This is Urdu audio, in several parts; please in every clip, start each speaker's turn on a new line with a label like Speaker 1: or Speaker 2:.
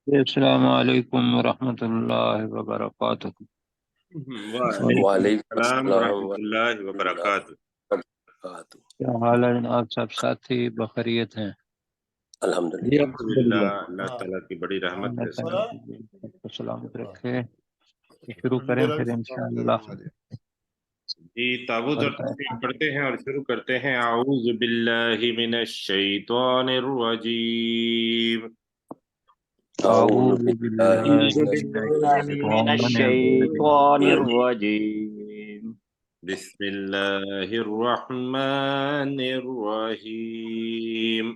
Speaker 1: السلام علیکم ورحمۃ اللہ وبرکاتہ۔
Speaker 2: وعلیکم
Speaker 3: وعلیکم
Speaker 2: السلام
Speaker 3: السلام
Speaker 2: ورحمۃ اللہ
Speaker 3: ورحمۃ اللہ
Speaker 2: وبرکاتہ۔
Speaker 3: وبرکاتہ۔
Speaker 1: کیا حال ہے جناب؟ سب ساتھی بخیریت ہیں؟
Speaker 3: الحمدللہ۔
Speaker 2: الحمدللہ، اللہ تعالیٰ کی بڑی رحمت
Speaker 1: اللہ
Speaker 2: ہے
Speaker 1: تعالیٰ
Speaker 2: سب۔
Speaker 1: سب کو سلامت رکھے۔ شروع کریں پھر انشاءاللہ۔
Speaker 2: جی تابوت اور تسبیح پڑھتے ہیں اور شروع کرتے ہیں۔ اعوذ باللہ من الشیطان الرجیم۔
Speaker 3: اعوذ
Speaker 1: اعوذ
Speaker 3: باللہ
Speaker 1: باللہ
Speaker 4: أعوذ
Speaker 3: من
Speaker 1: من
Speaker 4: بالله من
Speaker 1: الشیطان
Speaker 4: الشيطان
Speaker 1: الرجیم۔
Speaker 4: الرجيم.
Speaker 2: بسم اللہ الرحمن الرحیم۔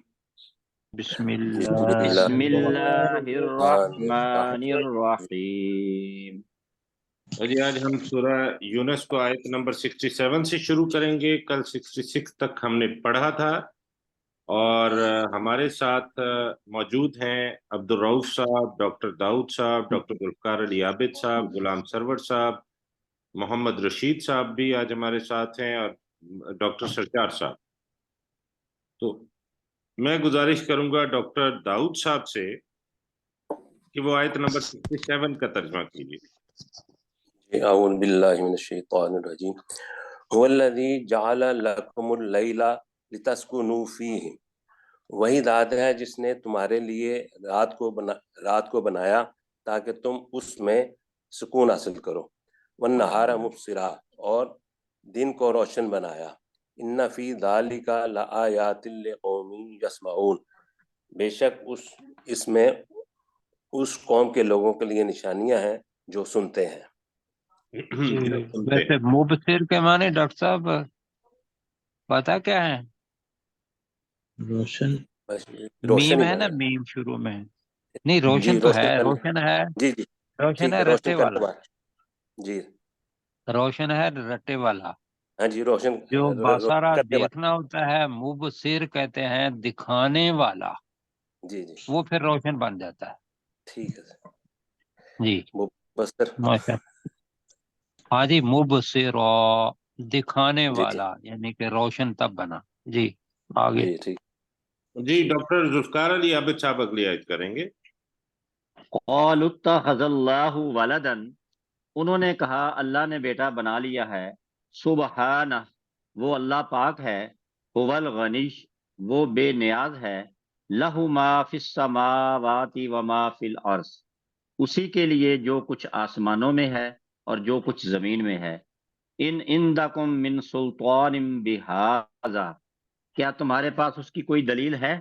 Speaker 1: بسم
Speaker 3: بسم
Speaker 1: اللہ
Speaker 4: بسم
Speaker 3: اللہ
Speaker 4: الله
Speaker 3: الرحمن
Speaker 4: الرحمن
Speaker 3: الرحیم۔
Speaker 4: الرحيم.
Speaker 2: جی آج ہم سورہ یونس کو آیت نمبر 67 سے شروع کریں گے۔ کل 66 تک ہم نے پڑھا تھا، اور ہمارے ساتھ موجود ہیں عبد الرؤف صاحب، ڈاکٹر داؤد صاحب، ڈاکٹر ذوالفقار علی عابد صاحب، غلام سرور صاحب، محمد رشید صاحب بھی آج ہمارے ساتھ ہیں، اور ڈاکٹر سرکار صاحب۔ تو میں گزارش کروں گا ڈاکٹر داؤد صاحب سے کہ وہ آیت نمبر 67 کا ترجمہ کیجیے۔
Speaker 3: اعوذ باللہ من الشیطان الرجیم۔ هو الذی جعل لکم اللیل لتسکنوا فیہ، وہی ذات ہے جس نے تمہارے لیے رات کو بنایا تاکہ تم اس میں سکون حاصل کرو، والنہار مبصرا، اور دن کو روشن بنایا، ان فی ذالک لآیات لقوم یسمعون، بے شک اس میں اس قوم کے لوگوں کے لیے نشانیاں ہیں جو سنتے ہیں۔
Speaker 1: جی ویسے مبصر کے معنی ڈاکٹر صاحب پتا کیا ہے؟
Speaker 5: روشن
Speaker 3: روشن
Speaker 1: میم
Speaker 3: ہی
Speaker 1: ہے نا،
Speaker 3: مانا
Speaker 1: میم شروع میں؟ نہیں
Speaker 3: جی،
Speaker 1: روشن تو ہے،
Speaker 3: روشن
Speaker 1: روشن ہے،
Speaker 3: جی جی
Speaker 1: روشن
Speaker 3: ٹھیک
Speaker 1: ہے
Speaker 3: ہے،
Speaker 1: رٹے
Speaker 3: روشن کرنے
Speaker 1: والا،
Speaker 3: بعد جی
Speaker 1: روشن ہے رٹے والا۔
Speaker 3: ہاں جی، روشن
Speaker 1: جو
Speaker 3: روشن
Speaker 1: باسارا
Speaker 3: کرنے بعد
Speaker 1: دیکھنا ہوتا ہے، مبصر کہتے ہیں دکھانے والا،
Speaker 3: جی جی
Speaker 1: وہ پھر روشن بن جاتا ہے۔
Speaker 3: ٹھیک ہے
Speaker 1: جی
Speaker 3: مبصر۔
Speaker 1: ماشاء ہاں جی، مبصر دکھانے
Speaker 3: جی ٹھیک
Speaker 1: والا، یعنی کہ روشن تب بنا۔ جی آگے۔
Speaker 3: جی ٹھیک۔
Speaker 2: جی ڈاکٹر ذوالفقار علی عابد صاحب اگلی آیت کریں گے۔
Speaker 4: قالوا اتخذ الله ولدا، انہوں نے کہا اللہ نے بیٹا بنا لیا ہے۔ سبحانہ، وہ اللہ پاک ہے۔ هو الغنی، وہ بے نیاز ہے۔ لہ ما فی السماوات و ما فی الارض، اسی کے لیے جو کچھ آسمانوں میں ہے اور جو کچھ زمین میں ہے۔ ان عندکم من سلطان بہذا، کیا تمہارے پاس اس کی کوئی دلیل ہے؟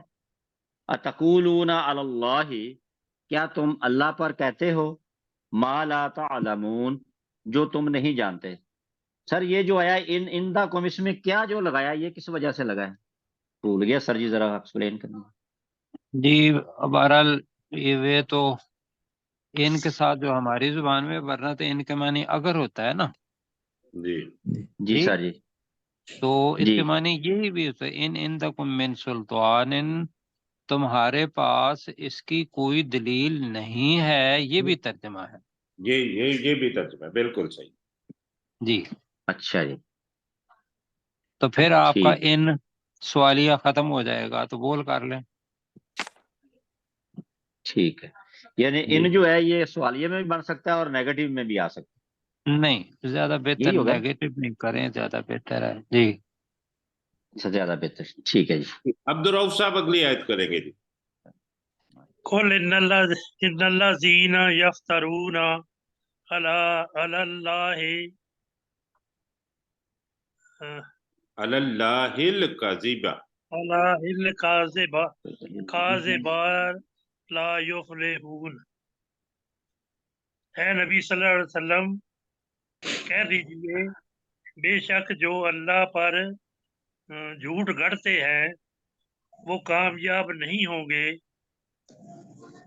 Speaker 4: اتقولون علی اللہ، کیا تم اللہ پر کہتے ہو ما لا تعلمون، جو تم نہیں جانتے۔ سر یہ جو آیا ان عندکم، اس میں کیا جو لگایا یہ کس وجہ سے لگا ہے؟ بھول گیا سر جی، ذرا ایکسپلین کرنا۔
Speaker 1: جی بہرحال یہ تو ان کے ساتھ جو ہماری زبان میں ورنہ تو ان کے معنی اگر ہوتا ہے نا،
Speaker 2: جی
Speaker 4: جی سر جی
Speaker 1: تو اس
Speaker 4: جی
Speaker 1: کے معنی یہی بھی ہوتا ہے، ان عندکم من سلطان، تمہارے پاس اس کی کوئی دلیل نہیں ہے، یہ بھی ترجمہ ہے۔
Speaker 2: یہ بھی ترجمہ ہے، بالکل صحیح۔
Speaker 1: جی
Speaker 4: اچھا جی
Speaker 1: تو پھر آپ کا
Speaker 4: ٹھیک ہے
Speaker 1: ان سوالیہ ختم ہو جائے گا، تو بول کر لیں۔
Speaker 4: ٹھیک ہے، یعنی
Speaker 2: جی
Speaker 4: ان جو ہے یہ سوالیے میں بھی بن سکتا ہے اور نیگیٹو میں بھی آ سکتا
Speaker 1: نہیں زیادہ
Speaker 4: ہے،
Speaker 1: بہتر
Speaker 4: یہی ہوگا نا؟
Speaker 1: نیگیٹو نہیں کریں، زیادہ بہتر ہے۔ جی
Speaker 4: اچھا زیادہ بہتر، ٹھیک ہے جی۔
Speaker 2: عبد الرؤف صاحب اگلی آیت کریں گے۔ جی
Speaker 6: قل ان الذين يفترون على الله
Speaker 2: علی اللہ الکذب،
Speaker 6: على الكاذب لا يفلحون، اے نبی صلی اللہ علیہ وسلم کہہ دیجئے بے شک جو اللہ پر جھوٹ گڑھتے ہیں وہ کامیاب نہیں ہوں گے۔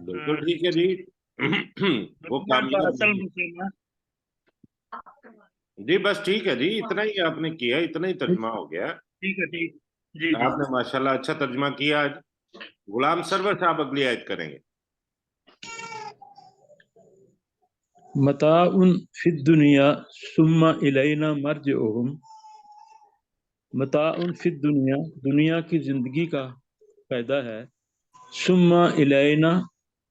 Speaker 2: بالکل ٹھیک ہے جی۔ وہ
Speaker 6: دنیا کا
Speaker 2: کامیاب
Speaker 6: اصل
Speaker 2: نہیں۔
Speaker 6: مسلمان،
Speaker 2: جی بس ٹھیک ہے جی، اتنا ہی آپ نے کیا، اتنا ہی ترجمہ ہو گیا۔
Speaker 6: ٹھیک ہے ٹھیک، جی جی
Speaker 2: آپ نے ماشاءاللہ اچھا ترجمہ کیا آج۔ غلام سرور صاحب اگلی آیت کریں گے۔
Speaker 5: متاع فی الدنیا ثم الینا مرجعہم، متاع فی الدنیا، دنیا کی زندگی کا فائدہ ہے، ثم الینا،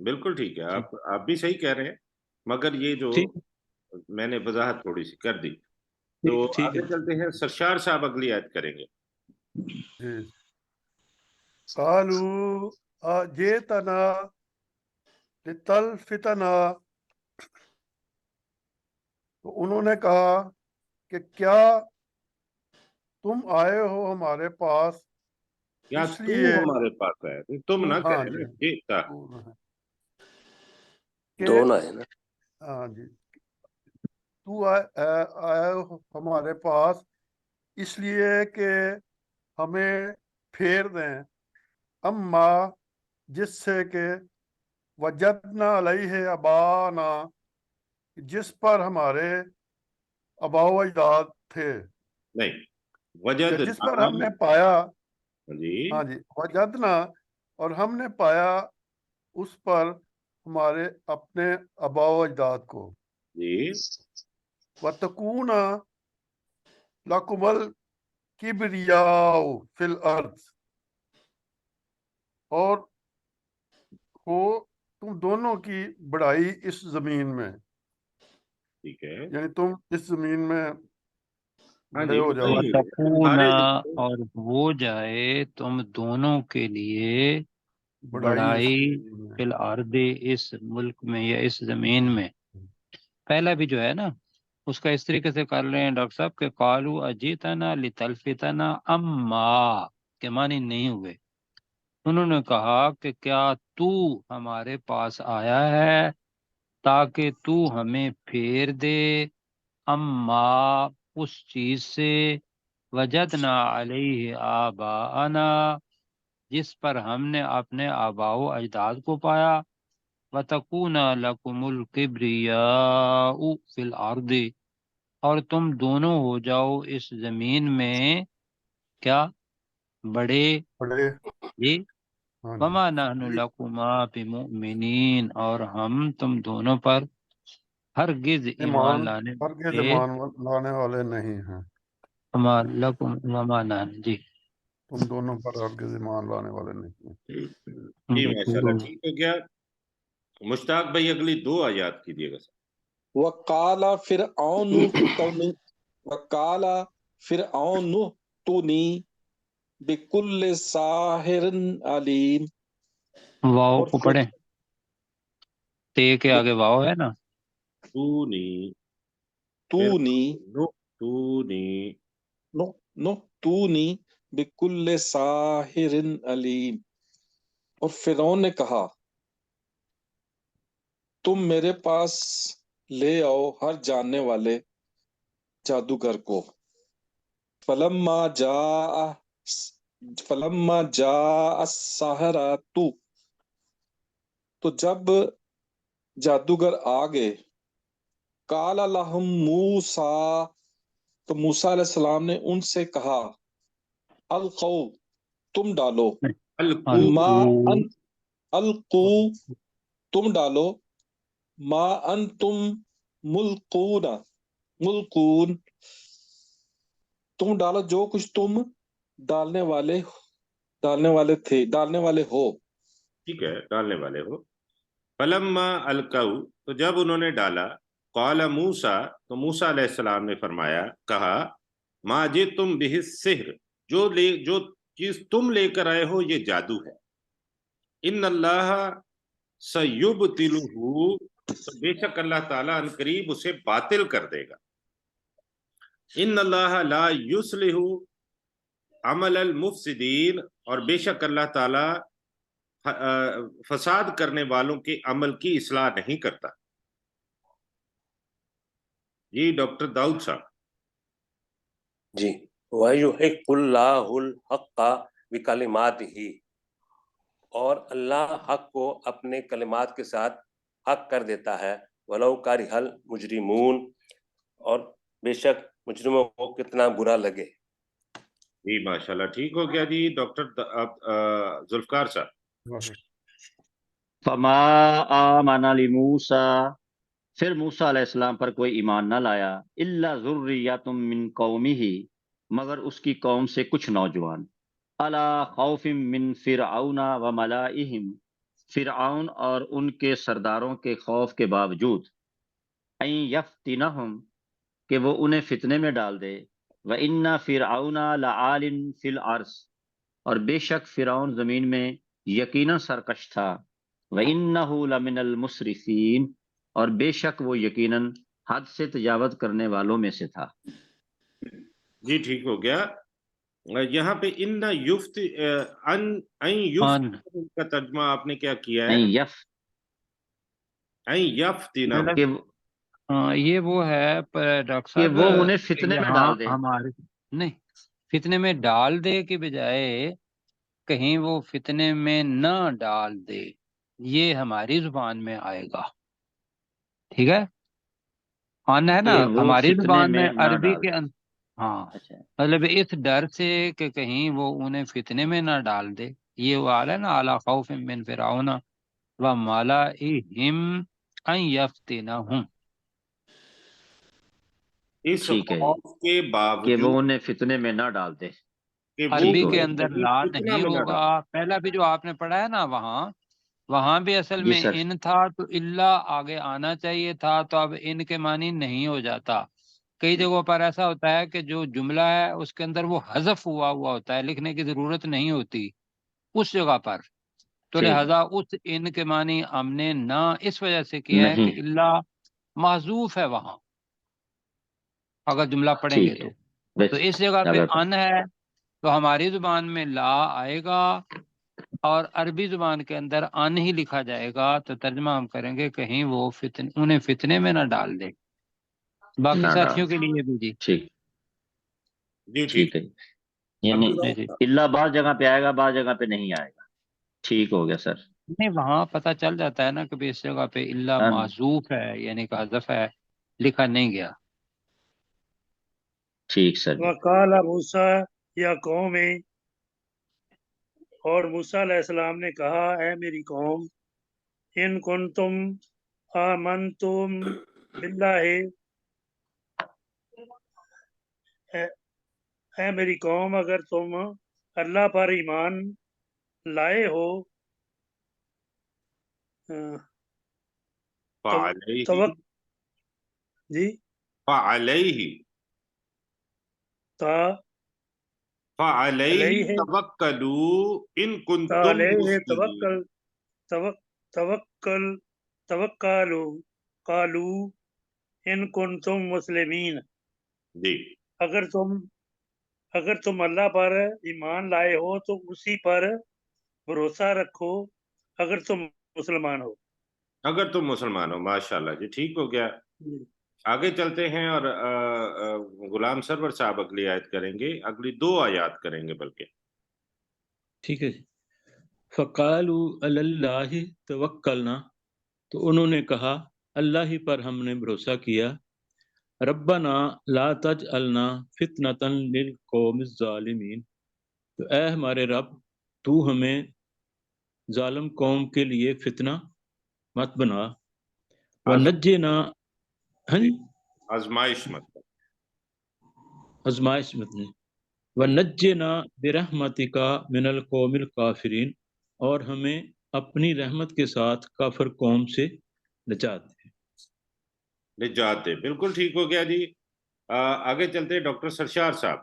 Speaker 2: بالکل ٹھیک ہے، آپ بھی صحیح کہہ رہے ہیں، مگر یہ جو
Speaker 5: ٹھیک
Speaker 2: میں نے وضاحت تھوڑی سی کر دی. تو
Speaker 5: ٹھیک ہے.
Speaker 2: آگے چلتے ہیں، سرشار صاحب اگلی آیت کریں گے.
Speaker 7: جی. قالوا اجئتنا لتلفتنا، تو انہوں نے کہا کہ کیا تم آئے ہو ہمارے پاس
Speaker 2: کیا
Speaker 7: اس
Speaker 2: تو
Speaker 7: لیے،
Speaker 2: ہمارے پاس ہے، تم نہ
Speaker 7: ہاں
Speaker 2: کہیں
Speaker 7: جی،
Speaker 2: نا، جیتا.
Speaker 7: کہ
Speaker 3: دو نہ ہے نا.
Speaker 7: ہاں جی، تو آئے ہو ہمارے پاس اس لیے کہ ہمیں پھیر دیں، اما جس سے کہ وجدنا علیہ ابانا، جس پر ہمارے آبا و اجداد تھے،
Speaker 2: نہیں،
Speaker 7: کہ
Speaker 2: وجد
Speaker 7: جس پر ہم نے پایا،
Speaker 2: جی
Speaker 7: ہاں جی، وجدنا، اور ہم نے پایا اس پر ہمارے اپنے آبا و اجداد کو،
Speaker 2: جی
Speaker 7: وَتَكُونَ لَكُمُ الْكِبْرِيَاءُ فِي الْأَرْضِ، اور ہو تم دونوں کی بڑائی اس زمین میں،
Speaker 2: ٹھیک ہے.
Speaker 7: یعنی تم اس زمین میں
Speaker 2: ہاں
Speaker 7: بڑے
Speaker 2: جی،
Speaker 7: ہو جاؤ گے.
Speaker 1: وَتَكُونَ، اور ہو جائے تم دونوں کے لیے بڑائی فی الارض، اس ملک میں یا اس زمین میں. پہلا بھی جو ہے نا اس کا اس طریقے سے کر رہے ہیں ڈاکٹر صاحب کہ قالوا اجئتنا لتلفتنا اما کے معنی نہیں ہوئے. انہوں نے کہا کہ کیا تو ہمارے پاس آیا ہے تاکہ تو ہمیں پھیر دے، اما اس چیز سے، وجدنا علیہ آباءنا جس پر ہم نے اپنے آباء و اجداد کو پایا، وَتَكُونَ لَكُمُ الْكِبْرِيَاءُ فِي الْأَرْضِ، اور تم دونوں ہو جاؤ اس زمین میں کیا، بڑے. جی،
Speaker 7: ہاں جی،
Speaker 1: وَمَا نَحْنُ لَكُمَا بِمُؤْمِنِينَ، اور ہم تم دونوں پر ہرگز ایمان لانے
Speaker 7: ہرگز
Speaker 1: والے،
Speaker 7: ایمان لانے والے نہیں ہیں،
Speaker 1: وَمَا لَكُمْ وَمَا نَحْنُ. جی
Speaker 7: تم دونوں پر ہرگز ایمان لانے والے نہیں ہیں.
Speaker 2: جی ماشاءاللہ، ٹھیک ہو گیا. مشتاق بھائی اگلی 2 آیات کیجیے گا.
Speaker 8: وقال فرعون وقال فرعون تونی بكل ساحر علیم،
Speaker 1: واو
Speaker 8: اور
Speaker 1: کو پڑھیں، تے کے آگے واو ہے نا.
Speaker 8: تونی
Speaker 2: تونی
Speaker 8: تونی بكل ساحر علیم، اور فرعون نے کہا تم میرے پاس لے آؤ ہر جاننے والے جادوگر کو. فلما جاء السحرۃ، تو جب جادوگر آ گئے، قال لهم موسیٰ، تو موسیٰ علیہ السلام نے ان سے کہا، القو، تم ڈالو، ما ان القو، تم ڈالو، ما انتم ملقون، تم ڈالو جو کچھ تم ڈالنے والے ہو.
Speaker 2: ٹھیک ہے، ڈالنے والے ہو. فلما القوا، تو جب انہوں نے ڈالا، قال موسیٰ، تو موسیٰ علیہ السلام نے فرمایا، کہا، ما جئتم بہ السحر، جو چیز تم لے کر آئے ہو یہ جادو ہے. ان اللہ سیبطلہ، تو بے شک اللہ تعالیٰ ان قریب اسے باطل کر دے گا. ان اللہ لا یصلح عمل المفسدین، اور بے شک اللہ تعالیٰ فساد کرنے والوں کے عمل کی اصلاح نہیں کرتا. جی ڈاکٹر داؤد صاحب.
Speaker 3: جی، وَيُحِقُّ اللَّهُ الْحَقَّ بِكَلِمَاتِهِ، اور اللہ حق کو اپنے کلمات کے ساتھ حق کر دیتا ہے، وَلَوْ كَرِهَ الْمُجْرِمُونَ، اور بے شک مجرموں کو کتنا برا لگے.
Speaker 2: جی ماشاءاللہ، ٹھیک ہو گیا. جی ڈاکٹر ذوالفقار صاحب.
Speaker 4: فما آمن لموسیٰ، پھر موسیٰ علیہ السلام پر کوئی ایمان نہ لایا، الا ذریۃ من قومہ، مگر اس کی قوم سے کچھ نوجوان، علی خوف من فرعون و ملائہم، فرعون اور ان کے سرداروں کے خوف کے باوجود ان یفتنہم کہ وہ انہیں فتنے میں ڈال دے وَإِنَّ فِرْعَوْنَ لَعَالٍ فِي الْأَرْضِ اور بے شک فرعون زمین میں یقیناً سرکش تھا وَإِنَّهُ لَمِنَ الْمُسْرِفِينَ اور بے شک وہ یقیناً حد سے تجاوز کرنے والوں میں سے تھا۔
Speaker 2: جی ٹھیک ہو گیا۔ یہاں پہ ان یفت ان
Speaker 1: ان
Speaker 2: کا ترجمہ آپ نے کیا کیا ہے؟
Speaker 4: ان
Speaker 2: یفتنا
Speaker 4: کہ
Speaker 1: یہ وہ ہے ڈاکٹر
Speaker 4: کہ
Speaker 1: صاحب
Speaker 4: وہ انہیں فتنے میں
Speaker 1: یہاں
Speaker 4: ڈال دے۔
Speaker 1: ہمارے نہیں، فتنے میں ڈال دے کے بجائے کہیں وہ فتنے میں نہ ڈال دے، یہ ہماری زبان میں آئے گا، ٹھیک ہے؟ ان ہے نا
Speaker 4: کہ وہ
Speaker 1: ہماری
Speaker 4: فتنے
Speaker 1: زبان میں
Speaker 4: میں نہ
Speaker 1: عربی
Speaker 4: ڈال
Speaker 1: کے
Speaker 4: دے۔
Speaker 1: ہاں،
Speaker 4: اچھا
Speaker 1: مطلب اس ڈر سے کہ کہیں وہ انہیں فتنے میں نہ ڈال دے، یہ وہ آل ہے نا اعلیٰ خوف من فرعون و ملائہم ان یفتنہم،
Speaker 2: اس
Speaker 4: ٹھیک ہے جی،
Speaker 2: خوف کے
Speaker 4: کہ
Speaker 2: باوجود
Speaker 4: وہ انہیں فتنے میں نہ ڈال دے۔
Speaker 2: کہ وہ
Speaker 1: عربی
Speaker 4: ٹھیک ہو
Speaker 1: کے
Speaker 4: گیا
Speaker 1: اندر
Speaker 2: وہ
Speaker 1: لا
Speaker 2: فتنہ
Speaker 1: نہیں
Speaker 2: میں نہ ڈالے۔
Speaker 1: ہوگا۔ پہلا بھی جو آپ نے پڑھا ہے نا وہاں بھی اصل
Speaker 4: جی
Speaker 1: میں
Speaker 4: سر،
Speaker 1: ان تھا تو اللہ آگے آنا چاہیے تھا، تو اب ان کے معنی نہیں ہو جاتا۔ کئی جگہوں پر ایسا ہوتا ہے کہ جو جملہ ہے اس کے اندر وہ حذف ہوا ہوتا ہے، لکھنے کی ضرورت نہیں ہوتی اس جگہ پر، تو
Speaker 4: ٹھیک
Speaker 1: لہذا اس ان کے معنی ہم نے نہ اس وجہ سے کیا ہے کہ
Speaker 4: نہیں،
Speaker 1: اللہ محذوف ہے وہاں اگر جملہ پڑھیں گے
Speaker 4: ٹھیک ہے،
Speaker 1: تو
Speaker 4: بس
Speaker 1: اس جگہ پہ
Speaker 4: زیادہ
Speaker 1: ان ہے تو ہماری زبان میں لا آئے گا اور عربی زبان کے اندر ان ہی لکھا جائے گا، تو ترجمہ ہم کریں گے کہیں وہ انہیں فتنے میں نہ ڈال دے۔ باقی
Speaker 4: نہ ڈال،
Speaker 1: ساتھیوں کے لیے بھی جی
Speaker 4: ٹھیک،
Speaker 2: جی
Speaker 4: ٹھیک ہے، یعنی
Speaker 1: جی جی
Speaker 4: اللہ بعض جگہ پہ آئے گا، بعض جگہ پہ نہیں آئے گا۔ ٹھیک ہو گیا سر۔
Speaker 1: نہیں، وہاں پتہ چل جاتا ہے نا کہ اس جگہ پہ اللہ معذوف ہے، یعنی کہ حذف ہے، لکھا نہیں گیا۔
Speaker 4: ٹھیک سر جی۔
Speaker 6: وقال موسیٰ یا قوم، اور موسیٰ علیہ السلام نے کہا اے میری قوم، ان کنتم آمنتم باللہ، اے میری قوم اگر تم اللہ پر ایمان لائے ہو،
Speaker 2: فعلیہ
Speaker 6: جی
Speaker 2: فعلیہ
Speaker 6: تا
Speaker 2: فعلیہ
Speaker 6: علیہ
Speaker 2: توکلوا ان
Speaker 6: تا
Speaker 2: کنتم
Speaker 6: علیہ
Speaker 2: مسلمین۔
Speaker 6: توکلوا قالو ان کنتم مسلمین،
Speaker 2: جی
Speaker 6: اگر تم اللہ پر ایمان لائے ہو تو اسی پر بھروسہ رکھو اگر تم مسلمان ہو۔
Speaker 2: اگر تم مسلمان ہو، ماشاءاللہ جی ٹھیک ہو گیا۔ آگے چلتے ہیں اور غلام سرور صاحب اگلی آیت کریں گے، اگلی 2 آیات کریں گے بلکہ۔
Speaker 5: ٹھیک ہے جی۔ فَقَالُوا عَلَى اللَّهِ تَوَكَّلْنَا تو انہوں نے کہا اللہ ہی پر ہم نے بھروسہ کیا، ربنا لا تجعلنا فتنة للقوم الظالمین تو اے ہمارے رب تو ہمیں ظالم قوم کے لیے فتنہ مت بنا، ونجنا ہاں جی
Speaker 2: آزمائش مطلب
Speaker 5: آزمائش مت نہیں، ونجنا برحمتک من القوم الکافرین اور ہمیں اپنی رحمت کے ساتھ کافر قوم سے نجات دے۔
Speaker 2: نجات دے، بالکل ٹھیک ہو گیا جی۔ آگے چلتے ہیں ڈاکٹر سرشار صاحب۔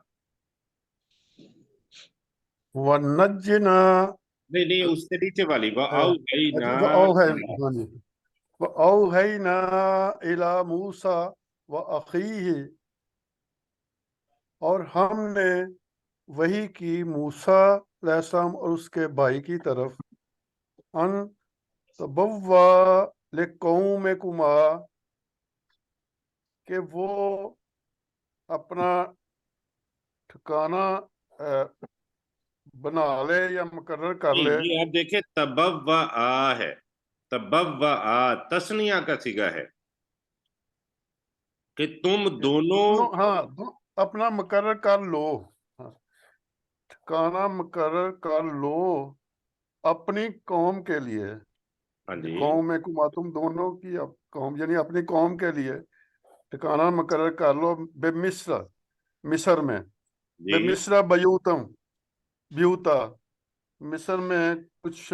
Speaker 7: وَنَجِّنَا
Speaker 2: نہیں اس سے نیچے والی وَأَوْحَيْنَا
Speaker 7: ہاں جی وَأَوْحَيْنَا إِلَى مُوسَى وَأَخِيهِ اور ہم نے وحی کی موسیٰ علیہ السلام اور اس کے بھائی کی طرف، ان تبوا لقومکما کہ وہ اپنا ٹھکانہ بنا لے یا مقرر کر لے۔
Speaker 2: یہ آپ دیکھیں تبوا ہے، تبوا تسنیہ کا صیغہ ہے کہ تم دونوں
Speaker 7: ہاں اپنا مقرر کر لو، ٹھکانہ مقرر کر لو اپنی قوم کے لیے،
Speaker 2: ہاں جی
Speaker 7: قوم میں تم دونوں کی قوم یعنی اپنی قوم کے لیے ٹھکانہ مقرر کر لو، بے مصر مصر میں، بے
Speaker 2: جی
Speaker 7: مصر بیوتا مصر میں کچھ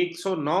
Speaker 2: 109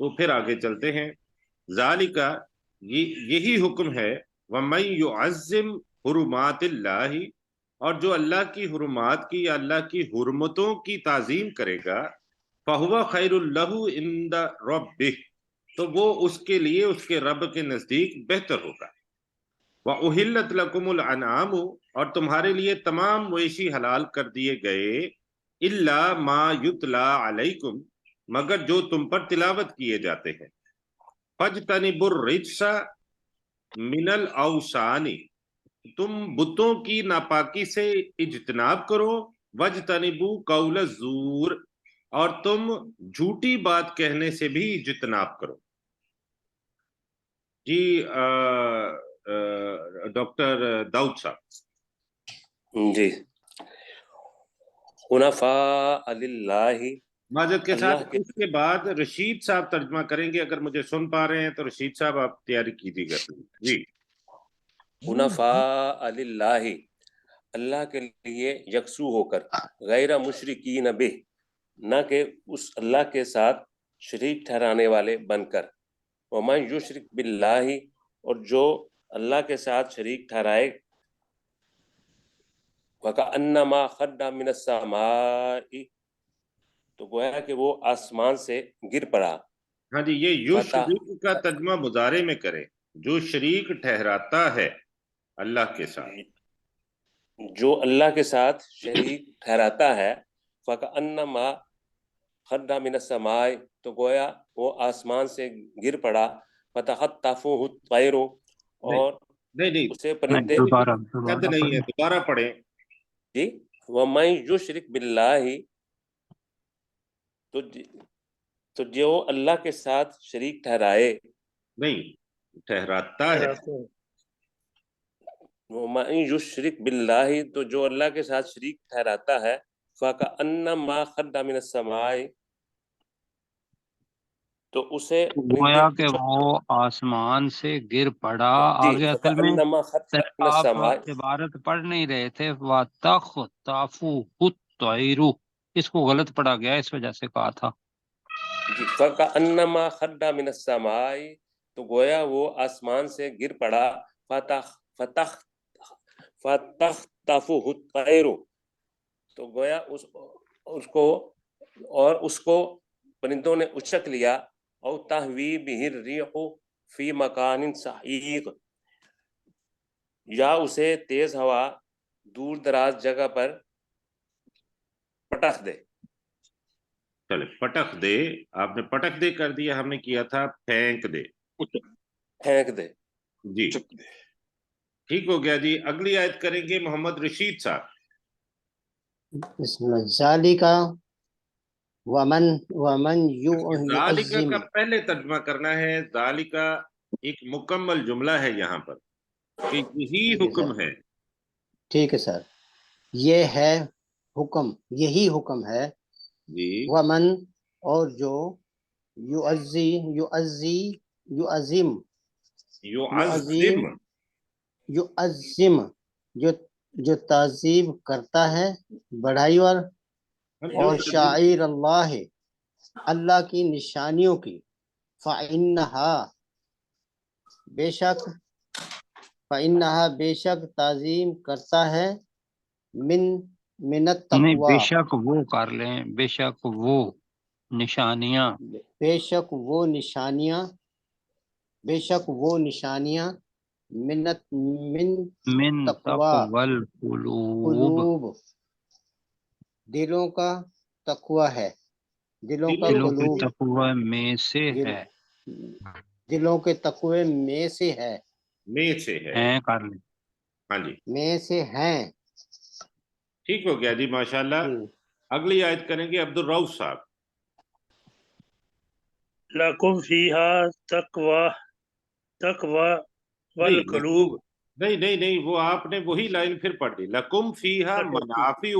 Speaker 2: تو پھر آگے چلتے ہیں. ذالکا یہی حکم ہے. وَمَن يُعَظِّمْ حُرُمَاتِ اللَّهِ اور جو اللہ کی حرمات کی یا اللہ کی حرمتوں کی تعظیم کرے گا فَهُوَ خَيْرٌ لَهُ عِندَ رَبِّهِ تو وہ اس کے لیے اس کے رب کے نزدیک بہتر ہوگا. وَأُحِلَّتْ لَكُمُ الْأَنْعَامُ اور تمہارے لیے تمام مویشی حلال کر دیے گئے إِلَّا مَا يُتْلَى عَلَيْكُمْ مگر جو تم پر تلاوت کیے جاتے ہیں. فَاجْتَنِبُوا الرِّجْسَ مِنَ الْأَوْثَانِ تم بتوں کی ناپاکی سے اجتناب کرو. وَاجْتَنِبُوا قَوْلَ الزُّورِ اور تم جھوٹی بات کہنے سے بھی اجتناب کرو. جی ڈاکٹر داؤد صاحب.
Speaker 3: جی حنفاء للہ
Speaker 2: معذرت کے ساتھ
Speaker 3: اللہ کے
Speaker 2: اس کے بعد رشید صاحب ترجمہ کریں گے. اگر مجھے سن پا رہے ہیں تو رشید صاحب آپ تیاری کیجیے گا. جی
Speaker 3: حنفاء للہ اللہ کے لیے یکسو ہو کر غیر مشرکین بہ نہ کہ اس اللہ کے ساتھ شریک ٹھہرانے والے بن کر. ومن یشرک باللہ اور جو اللہ کے ساتھ شریک ٹھہرائے وَكَأَنَّمَا خَرَّ مِنَ السَّمَاءِ تو گویا کہ وہ آسمان سے گر پڑا.
Speaker 2: ہاں جی یہ یشرک کا ترجمہ مضارع میں کریں. جو شریک ٹھہراتا ہے اللہ کے ساتھ
Speaker 3: جو اللہ کے ساتھ شریک ٹھہراتا ہے فَكَأَنَّمَا خَرَّ مِنَ السَّمَاءِ تو گویا وہ آسمان سے گر پڑا. فَتَخَطَّفُهُ الطَّيْرُ اور
Speaker 2: نہیں
Speaker 3: اسے پرندے
Speaker 2: قد نہیں ہے. دوبارہ پڑھیں.
Speaker 3: جی وَمَن یشرک باللہ تو جو اللہ کے ساتھ شریک ٹھہرائے
Speaker 2: نہیں ٹھہراتا ہے.
Speaker 3: وَمَن یشرک باللہ تو جو اللہ کے ساتھ شریک ٹھہراتا ہے فَكَأَنَّمَا خَرَّ مِنَ السَّمَاءِ تو اسے
Speaker 1: گویا کہ وہ آسمان سے گر پڑا. آگے اصل میں
Speaker 3: فَكَأَنَّمَا خَرَّ مِنَ
Speaker 1: آپ
Speaker 3: السَّمَاءِ
Speaker 1: عبارت پڑھ نہیں رہے تھے. وَتَخْطَفُهُ الطَّيْرُ اس کو غلط پڑھا گیا اس وجہ سے کہا تھا.
Speaker 3: جی فَكَأَنَّمَا خَرَّ مِنَ السَّمَاءِ تو گویا وہ آسمان سے گر پڑا. فَتَخْطَفُهُ الطَّيْرُ تو گویا اس کو پرندوں نے اچک لیا. او تہوی بِهِ الرِّيحُ فِي مَكَانٍ سَحِيقٍ یا اسے تیز ہوا دور دراز جگہ پر پٹخ دے.
Speaker 2: چلے پٹخ دے. آپ نے پٹخ دے کر دیا. ہم نے کیا تھا پھینک دے.
Speaker 3: پھینک دے.
Speaker 2: جی ٹھیک ہو گیا. جی اگلی آیت کریں گے محمد رشید صاحب.
Speaker 9: بسم اللہ. ذالکا ومن
Speaker 2: ذالکا
Speaker 9: یعظم
Speaker 2: کا پہلے ترجمہ کرنا ہے. ذالکا ایک مکمل جملہ ہے یہاں پر کہ یہی حکم ہے.
Speaker 9: ٹھیک ہے سر. یہ ہے حکم یہی حکم ہے.
Speaker 2: جی
Speaker 9: ومن اور جو یعظم جو تعظیم کرتا ہے بڑھائی اور شاعر اللہ کی نشانیوں کی. فإنہا بے شک تعظیم کرتا ہے من التقوی
Speaker 1: نہیں بے شک وہ کر لیں. بے شک وہ نشانیاں
Speaker 9: بے شک وہ نشانیاں من
Speaker 1: تقوی القلوب
Speaker 9: قلوب دلوں کا تقوی ہے. دلوں کا
Speaker 1: دلوں کے
Speaker 9: قلوب
Speaker 1: تقوی میں سے ہے.
Speaker 9: دلوں کے تقوی میں سے ہے.
Speaker 2: میں سے ہے.
Speaker 1: ہیں کر لیں.
Speaker 2: ہاں جی
Speaker 9: میں سے ہیں.
Speaker 2: ٹھیک ہو گیا جی ماشاءاللہ. اگلی آیت کریں گے عبد الرؤف صاحب.
Speaker 6: لکم فیہا تقوی والقلوب.
Speaker 2: نہیں وہ آپ نے وہی لائن پھر پڑھ دی. لکم فیہا منافع.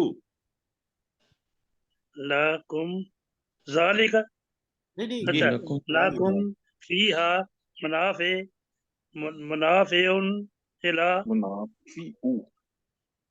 Speaker 6: لکم ذالک اچھا لکم فیہا منافع